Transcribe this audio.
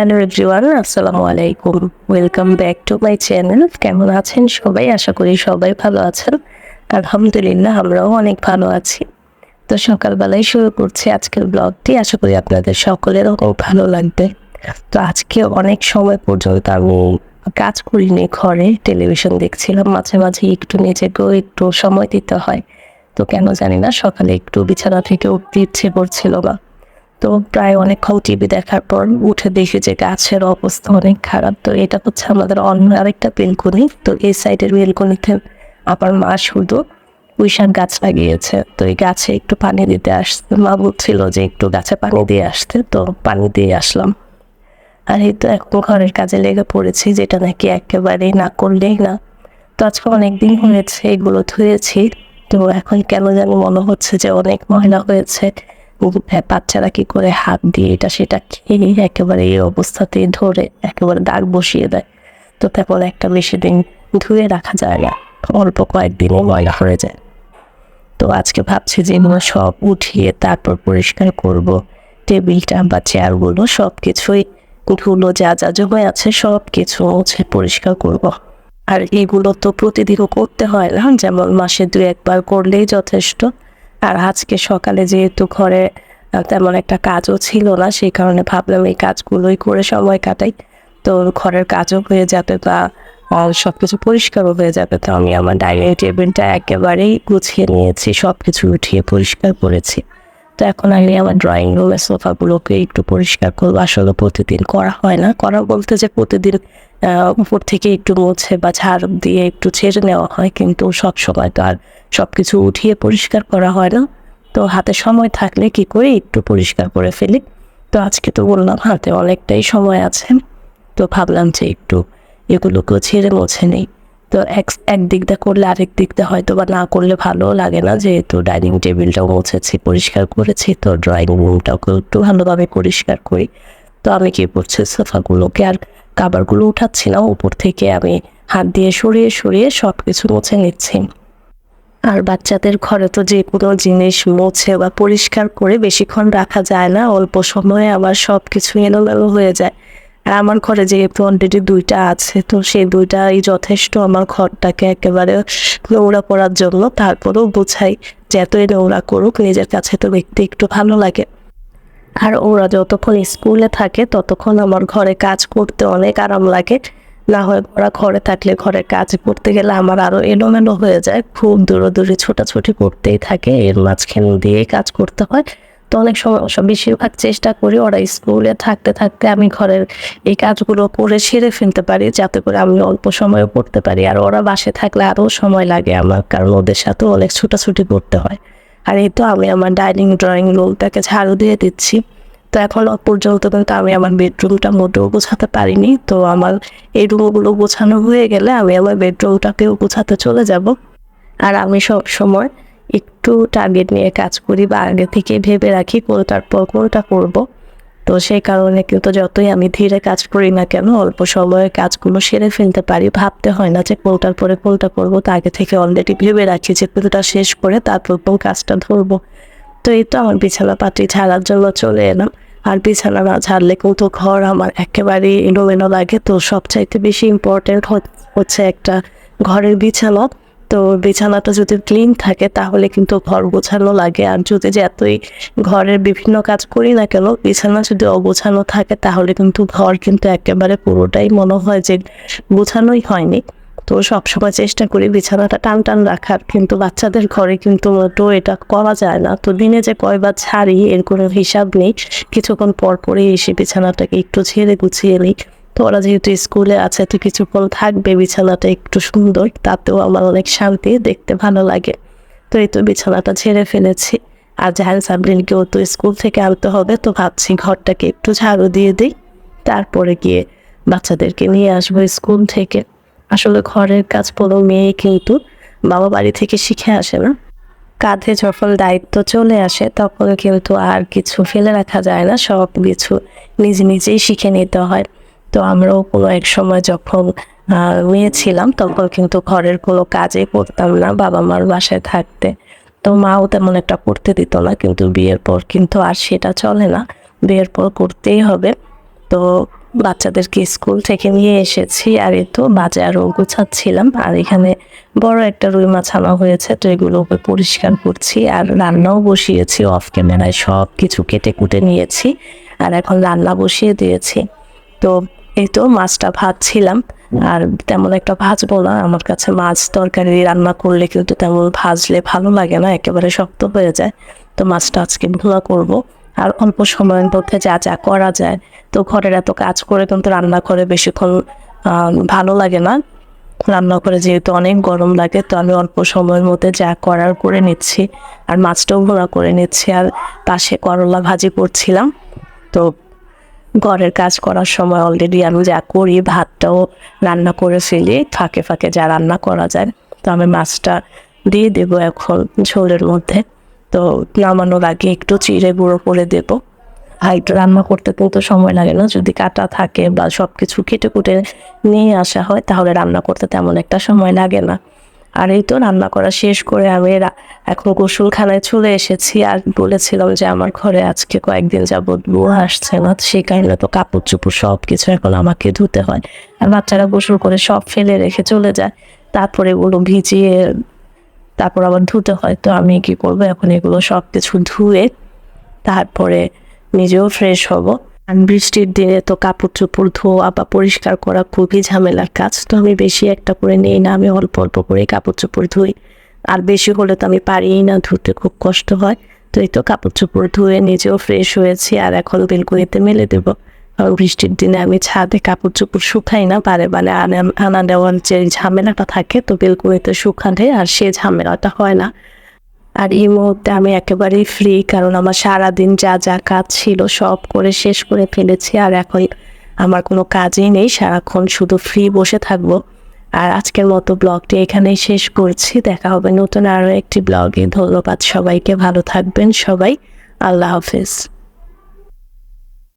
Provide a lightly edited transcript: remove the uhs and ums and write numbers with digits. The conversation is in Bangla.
হ্যালো এভরিওয়ান, আসসালামু আলাইকুম। Welcome back to my channel. কেমন আছেন সবাই? আশা করি সবাই ভালো আছেন। আলহামদুলিল্লাহ, আমরাও অনেক ভালো আছি। তো সকালবেলায় শুরু করছি আজকের ব্লগটি। আশা করি আপনাদের সকলের অনেক ভালো লাগবে। তো আজকে অনেক সময় পর্যন্ত আমি কাজ করিনি, ঘরে টেলিভিশন দেখছিলাম। মাঝে মাঝে একটু নিজেকেও একটু সময় দিতে হয়। তো কেন জানি না, সকালে একটু বিছানা থেকে উঠতে ইচ্ছে করছিল না। তো প্রায় অনেকক্ষণ টিভি দেখার পর উঠে দেখি যে গাছের অবস্থা অনেক খারাপ। তো এটা হচ্ছে আমাদের অন্য আরেকটা বেলকনি। তো এই সাইডের বেলকনিতে আমার মা শুধু পুঁইশাক গাছ লাগিয়েছে। তো এই গাছে একটু পানি দিতে আসতে মা বলছিল যে একটু গাছে পানি দিয়ে আসতে, তো পানি দিয়ে আসলাম। আর এই তো এখন ঘরের কাজে লেগে পড়েছি, যেটা নাকি একেবারেই না করলেই না। তো আজকে অনেকদিন হয়েছে এগুলো ধুয়েছি। তো এখন কেন জানি মনে হচ্ছে যে অনেক ময়লা হয়েছে। বাচ্চারা কি করে হাত দিয়ে এটা সেটা খেয়ে একেবারে এই অবস্থাতেই ধরে একেবারে দাগ বসিয়ে দেয়। তো তেমন একটা বেশি দিন ধুয়ে রাখা যায় না, অল্প কয়েকদিনে ময়লা হয়ে যায়। তো আজকে ভাবছি যে এগুলো সব উঠিয়ে তারপর পরিষ্কার করব। টেবিলটা বা চেয়ারগুলো সব কিছুই ধুলো যা যা জমে আছে সব কিছু মুছে পরিষ্কার করব। আর এগুলো তো প্রতিদিনও করতে হয় না, যেমন মাসে 2-1 বার করলেই যথেষ্ট। আর আজকে সকালে যেহেতু ঘরে তেমন একটা কাজও ছিল না, সেই কারণে ভাবলাম এই কাজগুলোই করে সময় কাটাই। তো ঘরের কাজও হয়ে যাবে বা সব কিছু পরিষ্কারও হয়ে যাবে। তো আমি আমার ডাইনিং টেবিলটা একেবারেই গুছিয়ে নিয়েছি, সব কিছু উঠিয়ে পরিষ্কার করেছি। তো এখন আমি আমার ড্রয়িং রুমের সোফাগুলোকে একটু পরিষ্কার করবো। আসলে প্রতিদিন করা হয় না, করা বলতে যে প্রতিদিন উপর থেকে একটু মুছে বা ঝাড়ু দিয়ে একটু ছেড়ে নেওয়া হয়, কিন্তু সব সময় তো আর সব কিছু উঠিয়ে পরিষ্কার করা হয় না। তো হাতে সময় থাকলে কি করে একটু পরিষ্কার করে ফেলি। তো আজকে তো বললাম হাতে অনেকটাই সময় আছে, তো ভাবলাম যে একটু এগুলোকেও ছেড়ে মুছে নেই। তো এক দিকটা করলে আরেক দিকটা হয়তো বা না করলে ভালোও লাগে না, যেহেতু ডাইনিং টেবিলটাও মুছেছি, পরিষ্কার করেছি, তো ড্রয়িং রুমটাকেও একটু ভালোভাবে পরিষ্কার করি। তো আমি কি করছি, সোফাগুলোকে আর কাভারগুলো উঠাচ্ছি না, উপর থেকে আমি হাত দিয়ে সরিয়ে সরিয়ে সব কিছু মুছে নিচ্ছি। আর বাচ্চাদের ঘরে তো যে কোনো জিনিস মুছে বা পরিষ্কার করে বেশিক্ষণ রাখা যায় না, অল্প সময়ে আবার সব কিছু এলোমেলো হয়ে যায়। আর আমার ঘরে যেহেতু অলরেডি 2টা আছে, তো সেই 2টাই যথেষ্ট আমার ঘরটাকে একেবারে নোংরা করার জন্য। তারপরেও বোঝাই যে এতই নোংরা করুক, নিজের কাছে তো দেখতে একটু ভালো লাগে। আর ওরা যতক্ষণ স্কুলে থাকে ততক্ষণ আমার ঘরে কাজ করতে অনেক আরাম লাগে। না হয় ওরা ঘরে থাকলে ঘরে কাজ করতে গেলে আমার আরো এলোমেলো হয়ে যায়, খুব দূরে ছোটাছুটি করতেই থাকে, এর মাঝখান দিয়ে কাজ করতে হয়। তো অনেক সময় বেশিরভাগ চেষ্টা করি ওরা স্কুলে থাকতে থাকতে আমি ঘরের এই কাজগুলো করে সেরে ফেলতে পারি, যাতে করে আমি অল্প সময়ে করতে পারি। আর ওরা বাসে থাকলে আরও সময় লাগে আমার, কারণ ওদের সাথেও অনেক ছোটাছুটি করতে হয়। আর এই তো আমি আমার ড্রয়িং রুমটাকে ঝাড়ু দিয়ে দিচ্ছি। তো এখনো পর্যন্ত কিন্তু আমি আমার বেডরুমটা মোটেও গোছাতে পারিনি। তো আমার এই রুমগুলো গোছানো হয়ে গেলে আমি আমার বেডরুমটাকেও গোছাতে চলে যাব। আর আমি সব সময় একটু টার্গেট নিয়ে কাজ করি বা আগে থেকে ভেবে রাখি কোনটার পর কোনটা করব। তো সেই কারণে কিন্তু যতই আমি ধীরে কাজ করি না কেন, অল্প সময়ে কাজগুলো সেরে ফেলতে পারি। ভাবতে হয় না যে কোনটার পরে কোনটা করবো, তা আগে থেকে অলরেডি ভেবে রাখি যে কোনটা শেষ করে তারপর কোন কাজটা ধরবো। তো এই তো আমার বিছানা পাটি ঝাড়ার জন্য চলে এলাম। আর বিছানা না ঝাড়লে কিন্তু ঘর আমার একেবারেই এলোমেলো লাগে। তো সবচাইতে বেশি ইম্পর্টেন্ট হচ্ছে একটা ঘরের বিছানা। তো বিছানাটা যদি ক্লিন থাকে তাহলে কিন্তু ঘর গোছানো লাগে। আর যদি যে এতই ঘরের বিভিন্ন কাজ করি না কেন, বিছানা যদি অগোছানো থাকে তাহলে কিন্তু ঘর কিন্তু একেবারে পুরোটাই মনে হয় যে গোছানোই হয়নি। তো সবসময় চেষ্টা করি বিছানাটা টান রাখার, কিন্তু বাচ্চাদের ঘরে কিন্তু মোটেও এটা করা যায় না। তো দিনে যে কয়বার ছাড়ি এর কোনো হিসাব নেই, কিছুক্ষণ পর পরে এসে বিছানাটাকে একটু ঝেড়ে গুছিয়ে নিই। তো ওরা যেহেতু স্কুলে আছে, তো কিছুক্ষণ থাকবে, বিছানাটা একটু সুন্দর, তাতেও আমার অনেক শান্তি, দেখতে ভালো লাগে। তো এই তো বিছানাটা ঝেড়ে ফেলেছি। আর জাহান সাবরিনকেও তো স্কুল থেকে আনতে হবে, তো ভাবছি ঘরটাকে একটু ঝাড়ু দিয়ে দিই, তারপরে গিয়ে বাচ্চাদেরকে নিয়ে আসবো স্কুল থেকে। আসলে ঘরের কাজ কোনো মেয়ে কিন্তু বাবা বাড়ি থেকে শিখে আসে না, কাঁধে যখন দায়িত্ব চলে আসে তখন কিন্তু আর কিছু ফেলে রাখা যায় না, সব কিছু নিজেই শিখে নিতে হয়। তো আমরাও কোনো এক সময় যখন মেয়ে ছিলাম তখন কিন্তু ঘরের কোনো কাজই করতাম না বাবা মার বাসায় থাকতে। তো মাও তেমন একটা করতে দিত না, কিন্তু বিয়ের পর কিন্তু আর সেটা চলে না, বিয়ের পর করতেই হবে। তো বাচ্চাদেরকে স্কুল থেকে নিয়ে এসেছি, আর এই তো বাজারও গুছাচ্ছিলাম। আর এখানে বড় একটা রুই মাছ আনা হয়েছে, তো এগুলোকে পরিষ্কার করছি আর রান্নাও বসিয়েছি। অফ ক্যামেরায় সব কিছু কেটে কুটে নিয়েছি আর এখন রান্না বসিয়ে দিয়েছি। তো এই তো মাছটা ভাজছিলাম, আর তেমন একটা ভাজবো না, আমার কাছে মাছ তরকারি রান্না করলে কিন্তু তেমন ভাজলে ভালো লাগে না, একেবারে শক্ত হয়ে যায়। তো মাছটা আজকে ভুনা করব। আর অল্প সময়ের মধ্যে যা যা করা যায়, তো ঘরের এত কাজ করে কিন্তু রান্না করে বেশিক্ষণ ভালো লাগে না। রান্না করে যেহেতু অনেক গরম লাগে, তো আমি অল্প সময়ের মধ্যে যা করার করে নিচ্ছি, আর মাছটাও ভুনা করে নিচ্ছি। আর পাশে করলা ভাজি করছিলাম। তো ঘরের কাজ করার সময় অলরেডি আমি যা করি, ভাতটাও রান্না করে ফেলি, ফাঁকে ফাঁকে যা রান্না করা যায়। তো আমি মাছটা দিয়ে দেবো এখন ঝোলের মধ্যে। তো নামানোর আগে একটু চিড়ে গুঁড়ো করে দেবো। আর একটু রান্না করতে কিন্তু সময় লাগে না, যদি কাটা থাকে বা সব কিছু কেটে কুটে নিয়ে আসা হয় তাহলে রান্না করতে তেমন একটা সময় লাগে না। আর এই তো রান্না করা শেষ করে আমি এখন গোসলখানায় চলে এসেছি। আর বলেছিলাম যে আমার ঘরে আজকে কয়েকদিন যাবৎ বুয়া আসছে না, সেই কারণে তো কাপড় চোপড় সব কিছু এখন আমাকে ধুতে হয়। আর বাচ্চারা গোসল করে সব ফেলে রেখে চলে যায়, তারপরে এগুলো ভিজিয়ে তারপর আবার ধুতে হয়। তো আমি কি করবো, এখন এগুলো সব কিছু ধুয়ে তারপরে নিজেও ফ্রেশ হব। আর বৃষ্টির দিনে তো কাপড় চোপড় ধোয়া বা পরিষ্কার করা খুবই ঝামেলার কাজ, তো আমি বেশি একটা করে নিই না, আমি অল্প অল্প করে কাপড় চোপড় ধুই। আর বেশি হলে তো আমি পারিই না ধুতে, খুব কষ্ট হয়। তো এই তো কাপড় চোপড় ধুয়ে নিজেও ফ্রেশ হয়েছি, আর এখন বেলকনিতে মেলে দেবো। কারণ বৃষ্টির দিনে আমি ছাদে কাপড় চোপড় শুকাই না, বারে বারে আনা দেওয়ার যে ঝামেলাটা থাকে, তো বেলকনিতে শুকালে আর সে ঝামেলাটা হয় না। আর এই মুহূর্তে আমি একেবারেই ফ্রি, কারণ আমার সারাদিন যা যা কাজ ছিল সব করে শেষ করে ফেলেছি। আর এখন আমার কোনো কাজই নেই, সারাক্ষণ শুধু ফ্রি বসে থাকবো। আর আজকের মতো ব্লগটি এখানেই শেষ করছি, দেখা হবে নতুন আরও একটি ব্লগে। ধন্যবাদ সবাইকে, ভালো থাকবেন সবাই, আল্লাহ হাফেজ।